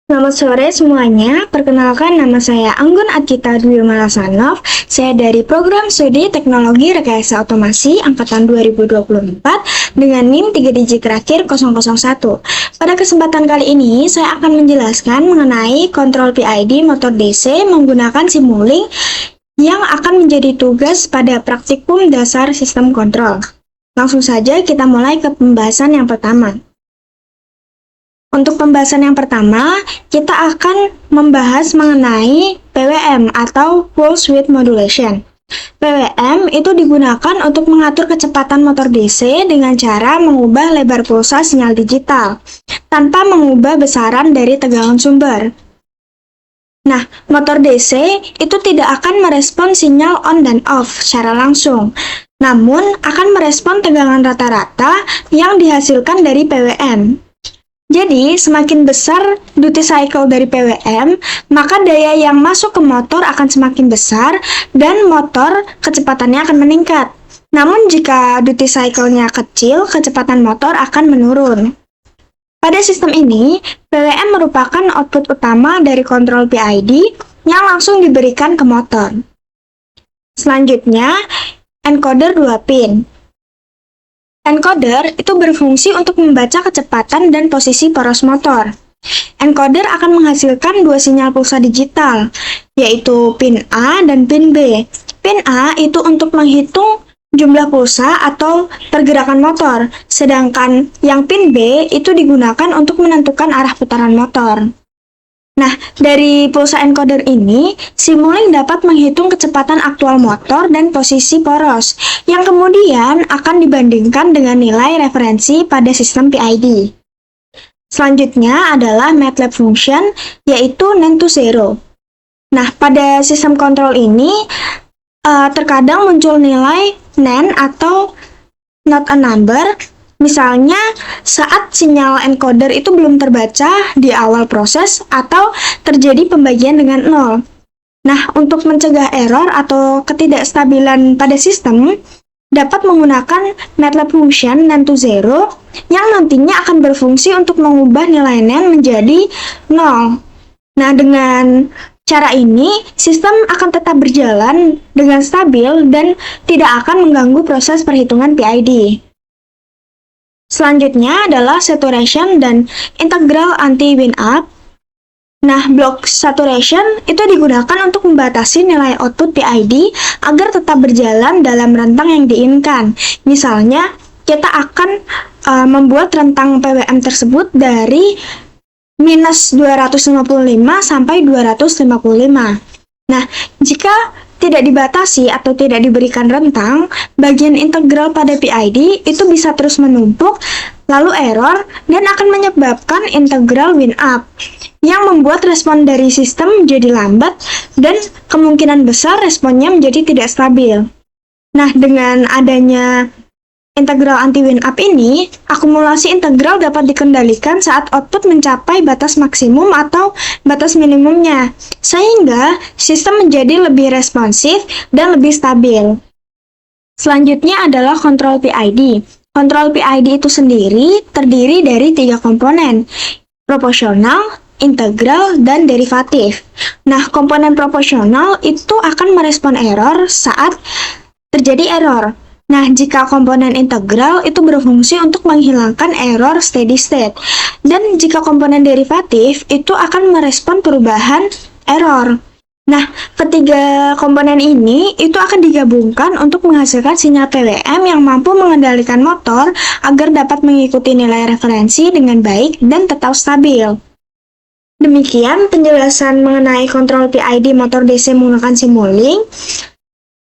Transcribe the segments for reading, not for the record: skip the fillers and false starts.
Selamat sore semuanya, perkenalkan nama saya Anggun Adkita Dwi Malasanov. Saya dari Program Studi Teknologi Rekayasa Otomasi Angkatan 2024 dengan NIM 3 digit terakhir 001. Pada kesempatan kali ini, saya akan menjelaskan mengenai kontrol PID motor DC menggunakan Simulink yang akan menjadi tugas pada praktikum dasar sistem kontrol. Langsung saja kita mulai ke pembahasan yang pertama. Untuk pembahasan yang pertama, kita akan membahas mengenai PWM atau Pulse Width Modulation. PWM itu digunakan untuk mengatur kecepatan motor DC dengan cara mengubah lebar pulsa sinyal digital, tanpa mengubah besaran dari tegangan sumber. Nah, motor DC itu tidak akan merespon sinyal on dan off secara langsung, namun akan merespon tegangan rata-rata yang dihasilkan dari PWM. Jadi, semakin besar duty cycle dari PWM, maka daya yang masuk ke motor akan semakin besar dan motor kecepatannya akan meningkat. Namun, jika duty cycle-nya kecil, kecepatan motor akan menurun. Pada sistem ini, PWM merupakan output utama dari kontrol PID yang langsung diberikan ke motor. Selanjutnya, encoder 2 pin. Encoder itu berfungsi untuk membaca kecepatan dan posisi poros motor. Encoder akan menghasilkan dua sinyal pulsa digital, yaitu pin A dan pin B. Pin A itu untuk menghitung jumlah pulsa atau pergerakan motor, sedangkan yang pin B itu digunakan untuk menentukan arah putaran motor. Nah, dari pulsa encoder ini, Simulink dapat menghitung kecepatan aktual motor dan posisi poros, yang kemudian akan dibandingkan dengan nilai referensi pada sistem PID. Selanjutnya adalah MATLAB function, yaitu NaN to zero. Nah, pada sistem kontrol ini, terkadang muncul nilai NaN atau not a number. Misalnya, saat sinyal encoder itu belum terbaca di awal proses atau terjadi pembagian dengan 0. Nah, untuk mencegah error atau ketidakstabilan pada sistem, dapat menggunakan MATLAB function NaN to zero yang nantinya akan berfungsi untuk mengubah nilai NaN menjadi 0. Nah, dengan cara ini, sistem akan tetap berjalan dengan stabil dan tidak akan mengganggu proses perhitungan PID. Selanjutnya adalah saturation dan integral anti-wind up. Nah, blok saturation itu digunakan untuk membatasi nilai output PID agar tetap berjalan dalam rentang yang diinginkan. Misalnya, kita akan membuat rentang PWM tersebut dari minus 255 sampai 255. Nah, jika tidak dibatasi atau tidak diberikan rentang, bagian integral pada PID itu bisa terus menumpuk, lalu error, dan akan menyebabkan integral wind up, yang membuat respon dari sistem menjadi lambat, dan kemungkinan besar responnya menjadi tidak stabil. Nah, dengan adanya integral anti-wind up ini, akumulasi integral dapat dikendalikan saat output mencapai batas maksimum atau batas minimumnya, sehingga sistem menjadi lebih responsif dan lebih stabil. Selanjutnya adalah kontrol PID. Kontrol PID itu sendiri terdiri dari 3 komponen, proporsional, integral, dan derivatif. Nah, komponen proporsional itu akan merespon error saat terjadi error. Nah, jika komponen integral itu berfungsi untuk menghilangkan error steady state, dan jika komponen derivatif itu akan merespon perubahan error. Nah, ketiga komponen ini itu akan digabungkan untuk menghasilkan sinyal PWM yang mampu mengendalikan motor agar dapat mengikuti nilai referensi dengan baik dan tetap stabil. Demikian penjelasan mengenai kontrol PID motor DC menggunakan Simulink.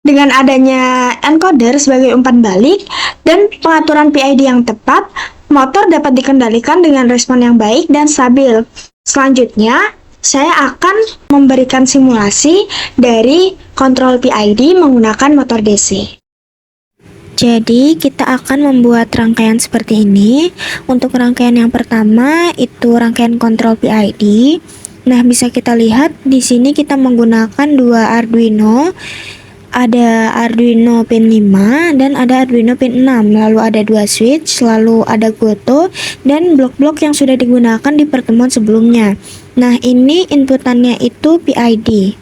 Dengan adanya encoder sebagai umpan balik dan pengaturan PID yang tepat, motor dapat dikendalikan dengan respon yang baik dan stabil. Selanjutnya, saya akan memberikan simulasi dari kontrol PID menggunakan motor DC. Jadi, kita akan membuat rangkaian seperti ini. Untuk rangkaian yang pertama, itu rangkaian kontrol PID. Nah, bisa kita lihat di sini kita menggunakan 2 Arduino. ada Arduino pin 5 dan ada Arduino pin 6, lalu ada dua switch, lalu ada Goto dan blok-blok yang sudah digunakan di pertemuan sebelumnya. Nah, ini inputannya itu PID.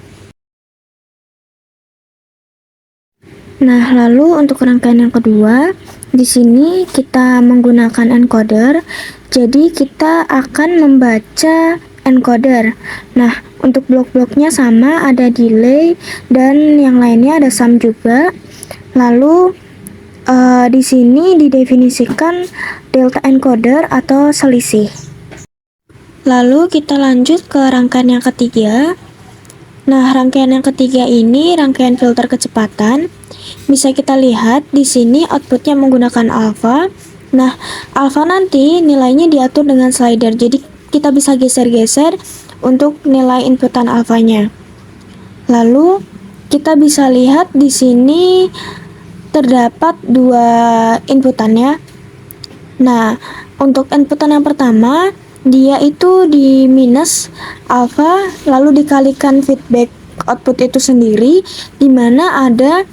Nah, lalu untuk rangkaian yang kedua, di sini kita menggunakan encoder. Jadi kita akan membaca encoder. Nah, untuk blok-bloknya sama, ada delay dan yang lainnya ada sum juga. Lalu di sini didefinisikan delta encoder atau selisih. Lalu kita lanjut ke rangkaian yang ketiga. Nah, rangkaian yang ketiga ini rangkaian filter kecepatan. Bisa kita lihat di sini outputnya menggunakan alpha. Nah, alpha nanti nilainya diatur dengan slider. Jadi kita bisa geser-geser untuk nilai inputan alfanya. Lalu kita bisa lihat di sini terdapat dua inputannya. Nah, untuk inputan yang pertama dia itu di minus alpha, lalu dikalikan feedback output itu sendiri, di mana ada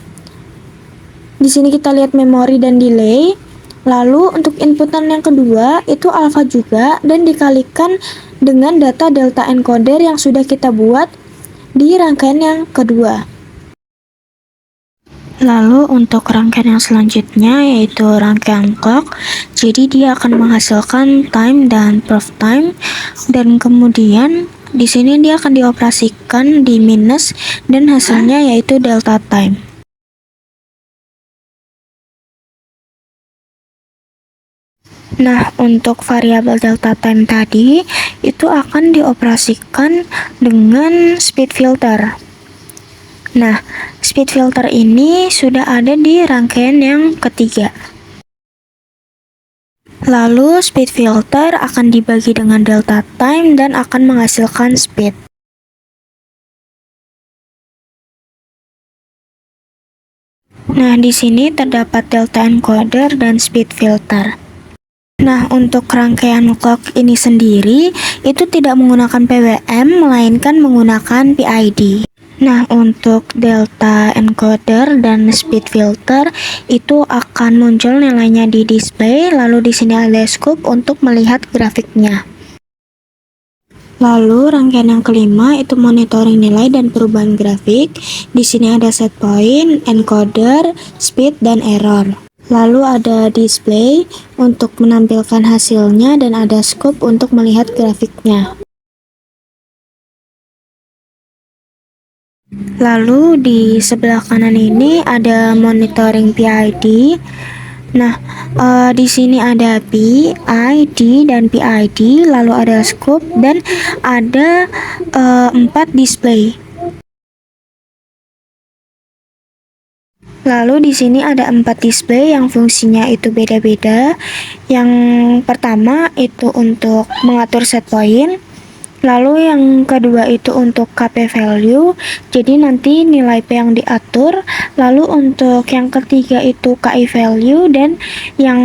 di sini kita lihat memori dan delay. Lalu untuk inputan yang kedua itu alpha juga dan dikalikan dengan data delta encoder yang sudah kita buat di rangkaian yang kedua. Lalu untuk rangkaian yang selanjutnya yaitu rangkaian clock. Jadi dia akan menghasilkan time dan proof time, dan kemudian di sini dia akan dioperasikan di minus dan hasilnya yaitu delta time. Nah, untuk variabel delta time tadi itu akan dioperasikan dengan speed filter. Nah, speed filter ini sudah ada di rangkaian yang ketiga. Lalu speed filter akan dibagi dengan delta time dan akan menghasilkan speed. Nah, di sini terdapat delta encoder dan speed filter. Nah, untuk rangkaian clock ini sendiri itu tidak menggunakan PWM melainkan menggunakan PID. Nah, untuk delta encoder dan speed filter itu akan muncul nilainya di display, lalu di sini ada scope untuk melihat grafiknya. Lalu rangkaian yang kelima itu monitoring nilai dan perubahan grafik. Di sini ada set point, encoder, speed, dan error. Lalu ada display untuk menampilkan hasilnya dan ada scope untuk melihat grafiknya. Lalu di sebelah kanan ini ada monitoring PID. Nah, di sini ada P, I, D, dan PID, lalu ada scope dan ada 4 display. Lalu di sini ada 4 display yang fungsinya itu beda-beda. Yang pertama itu untuk mengatur set point. Lalu yang kedua itu untuk KP value, jadi nanti nilai P yang diatur. Lalu untuk yang ketiga itu KI value, dan yang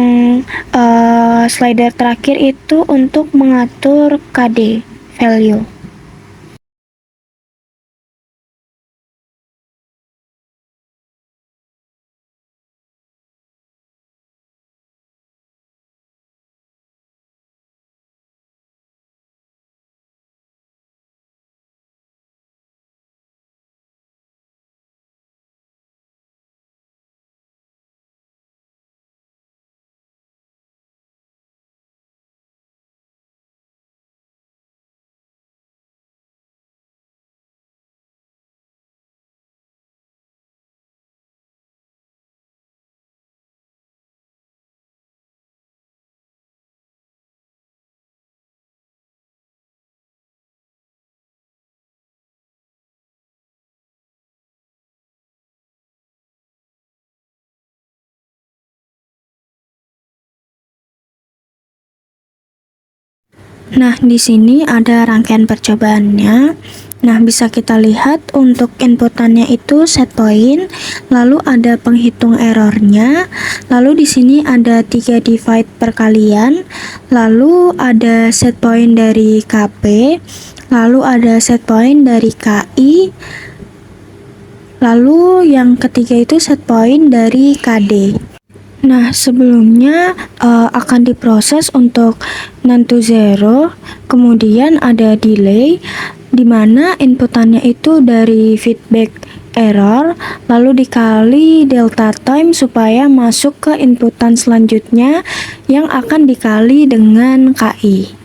slider terakhir itu untuk mengatur KD value. Nah, di sini ada rangkaian percobaannya. Nah, bisa kita lihat untuk inputannya itu set point, lalu ada penghitung errornya, lalu di sini ada 3 divide perkalian, lalu ada set point dari KP, lalu ada set point dari KI, Lalu yang ketiga itu set point dari KD. Nah, sebelumnya akan diproses untuk non to zero, kemudian ada delay, di mana inputannya itu dari feedback error, lalu dikali delta time supaya masuk ke inputan selanjutnya yang akan dikali dengan KI.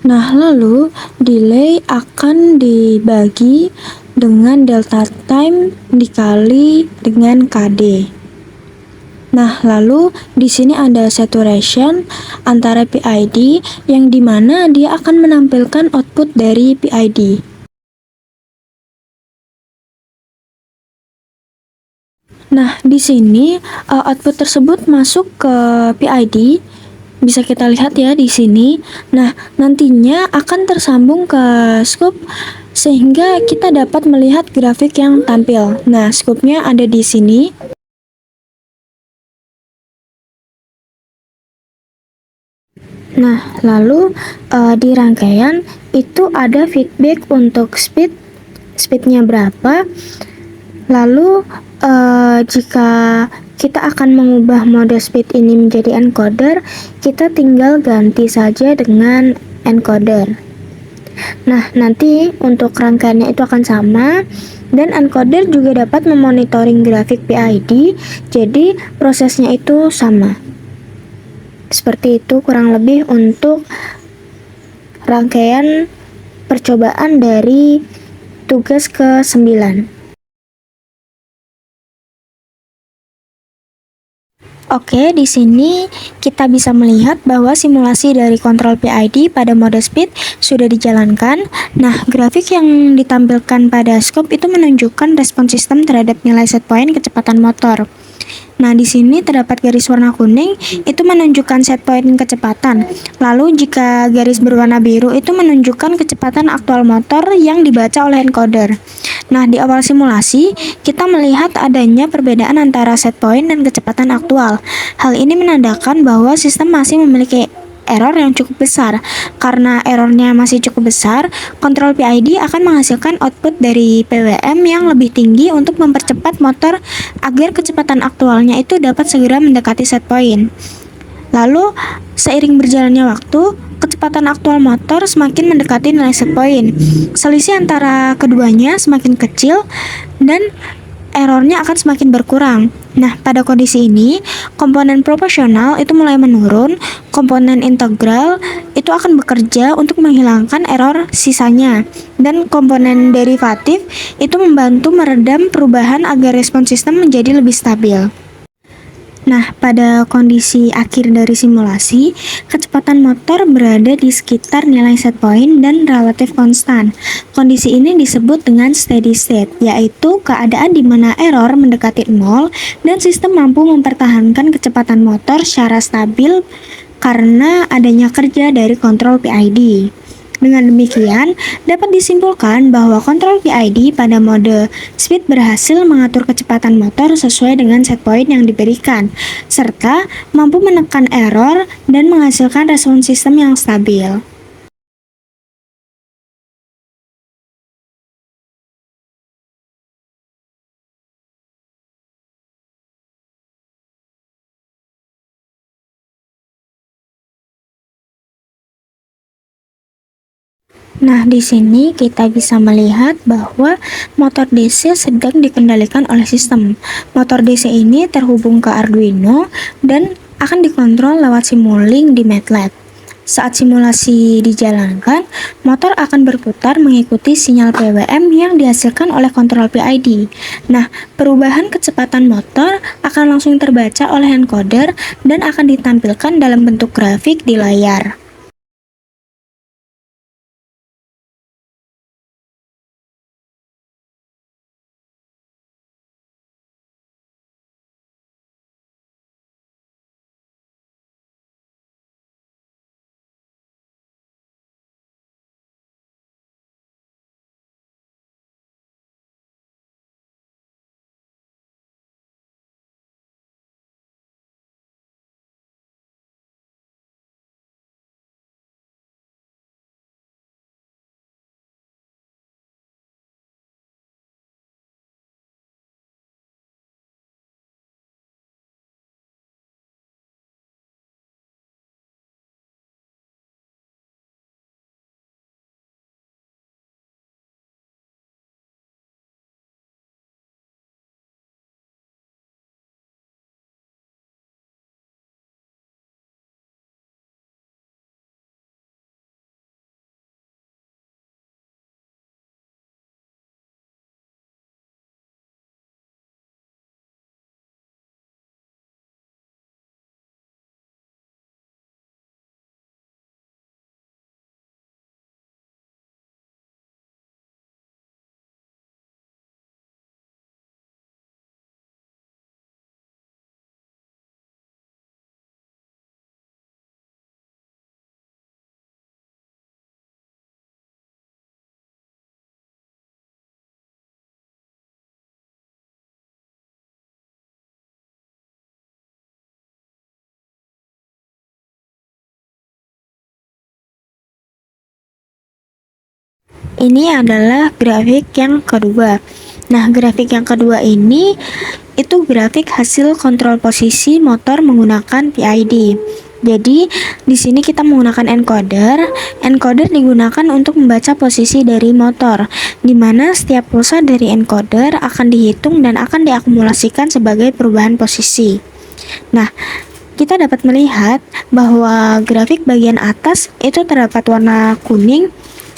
Nah, lalu delay akan dibagi dengan delta time dikali dengan KD. Nah, lalu di sini ada saturation antara PID yang dimana dia akan menampilkan output dari PID. Nah, di sini output tersebut masuk ke PID. Bisa kita lihat ya di sini. Nah, nantinya akan tersambung ke scope sehingga kita dapat melihat grafik yang tampil. Nah, scope-nya ada di sini. Nah, lalu di rangkaian itu ada feedback untuk speednya berapa. Lalu jika kita akan mengubah mode speed ini menjadi encoder, kita tinggal ganti saja dengan encoder. Nah, nanti untuk rangkaiannya itu akan sama, dan encoder juga dapat memonitoring grafik PID, jadi prosesnya itu sama. Seperti itu kurang lebih untuk rangkaian percobaan dari tugas ke-9. Oke, di sini kita bisa melihat bahwa simulasi dari kontrol PID pada mode speed sudah dijalankan. Nah, grafik yang ditampilkan pada scope itu menunjukkan respon sistem terhadap nilai set point kecepatan motor. Nah, di sini terdapat garis warna kuning itu menunjukkan set point kecepatan. Lalu jika garis berwarna biru itu menunjukkan kecepatan aktual motor yang dibaca oleh encoder. Nah, di awal simulasi, kita melihat adanya perbedaan antara set point dan kecepatan aktual. Hal ini menandakan bahwa sistem masih memiliki error yang cukup besar. Karena errornya masih cukup besar, kontrol PID akan menghasilkan output dari PWM yang lebih tinggi untuk mempercepat motor agar kecepatan aktualnya itu dapat segera mendekati set point. Lalu, seiring berjalannya waktu, kecepatan aktual motor semakin mendekati nilai set point. Selisih antara keduanya semakin kecil dan errornya akan semakin berkurang. Nah, pada kondisi ini, komponen proporsional itu mulai menurun, komponen integral itu akan bekerja untuk menghilangkan error sisanya, dan komponen derivatif itu membantu meredam perubahan agar respon sistem menjadi lebih stabil. Nah, pada kondisi akhir dari simulasi, kecepatan motor berada di sekitar nilai set point dan relatif konstan. Kondisi ini disebut dengan steady state, yaitu keadaan di mana error mendekati nol dan sistem mampu mempertahankan kecepatan motor secara stabil karena adanya kerja dari kontrol PID. Dengan demikian, dapat disimpulkan bahwa kontrol PID pada mode speed berhasil mengatur kecepatan motor sesuai dengan set point yang diberikan, serta mampu menekan error dan menghasilkan respon sistem yang stabil. Nah, di sini kita bisa melihat bahwa motor DC sedang dikendalikan oleh sistem. Motor DC ini terhubung ke Arduino dan akan dikontrol lewat Simulink di MATLAB. Saat simulasi dijalankan, motor akan berputar mengikuti sinyal PWM yang dihasilkan oleh kontrol PID. Nah, perubahan kecepatan motor akan langsung terbaca oleh encoder dan akan ditampilkan dalam bentuk grafik di layar. ini adalah grafik yang kedua. Nah, grafik yang kedua ini itu grafik hasil kontrol posisi motor menggunakan PID. Jadi, di sini kita menggunakan encoder. Encoder digunakan untuk membaca posisi dari motor, di mana setiap pulsa dari encoder akan dihitung dan akan diakumulasikan sebagai perubahan posisi. Nah, kita dapat melihat bahwa grafik bagian atas itu terdapat warna kuning.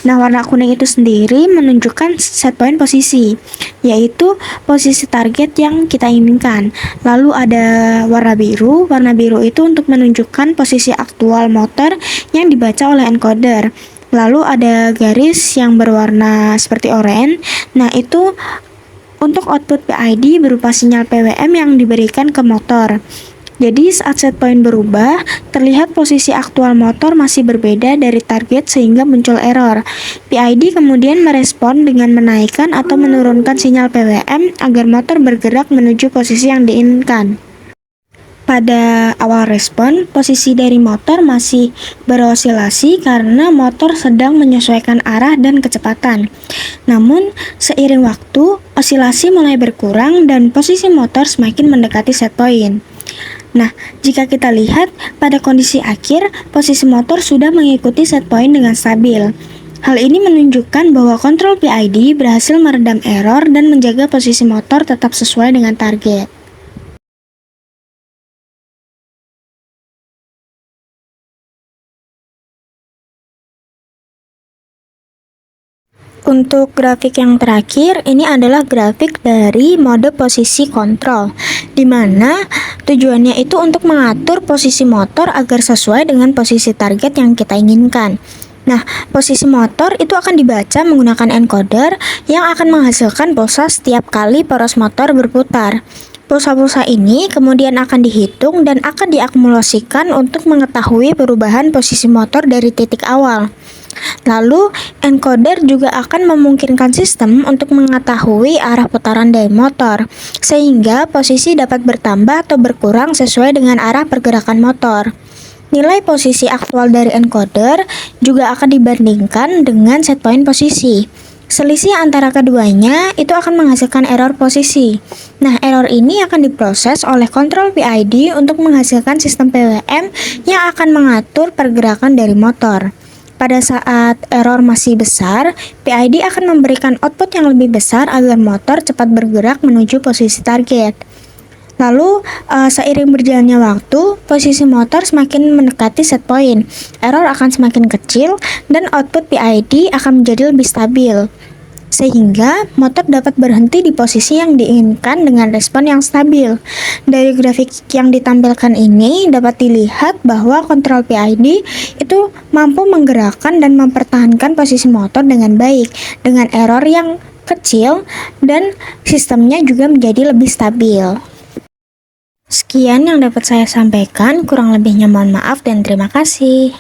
Nah, warna kuning itu sendiri menunjukkan set point posisi, yaitu posisi target yang kita inginkan. Lalu ada warna biru itu untuk menunjukkan posisi aktual motor yang dibaca oleh encoder. Lalu ada garis yang berwarna seperti oranye. Nah, itu untuk output PID berupa sinyal PWM yang diberikan ke motor. Jadi saat set point berubah, terlihat posisi aktual motor masih berbeda dari target sehingga muncul error. PID kemudian merespon dengan menaikkan atau menurunkan sinyal PWM agar motor bergerak menuju posisi yang diinginkan. Pada awal respon, posisi dari motor masih berosilasi karena motor sedang menyesuaikan arah dan kecepatan. Namun, seiring waktu, osilasi mulai berkurang dan posisi motor semakin mendekati set point. Nah, jika kita lihat pada kondisi akhir, posisi motor sudah mengikuti set point dengan stabil. Hal ini menunjukkan bahwa kontrol PID berhasil meredam error dan menjaga posisi motor tetap sesuai dengan target. Untuk grafik yang terakhir, ini adalah grafik dari mode posisi kontrol, di mana tujuannya itu untuk mengatur posisi motor agar sesuai dengan posisi target yang kita inginkan. Nah, posisi motor itu akan dibaca menggunakan encoder yang akan menghasilkan pulsa setiap kali poros motor berputar. Pulsa-pulsa ini kemudian akan dihitung dan akan diakumulasikan untuk mengetahui perubahan posisi motor dari titik awal. Lalu, encoder juga akan memungkinkan sistem untuk mengetahui arah putaran dari motor, sehingga posisi dapat bertambah atau berkurang sesuai dengan arah pergerakan motor. Nilai posisi aktual dari encoder juga akan dibandingkan dengan set point posisi. Selisih antara keduanya itu akan menghasilkan error posisi. Nah, error ini akan diproses oleh kontrol PID untuk menghasilkan sistem PWM yang akan mengatur pergerakan dari motor. Pada saat error masih besar, PID akan memberikan output yang lebih besar agar motor cepat bergerak menuju posisi target. Lalu, seiring berjalannya waktu, posisi motor semakin mendekati set point, error akan semakin kecil, dan output PID akan menjadi lebih stabil. Sehingga motor dapat berhenti di posisi yang diinginkan dengan respon yang stabil. Dari grafik yang ditampilkan ini dapat dilihat bahwa kontrol PID itu mampu menggerakkan dan mempertahankan posisi motor dengan baik, dengan error yang kecil dan sistemnya juga menjadi lebih stabil. Sekian yang dapat saya sampaikan, kurang lebihnya mohon maaf dan terima kasih.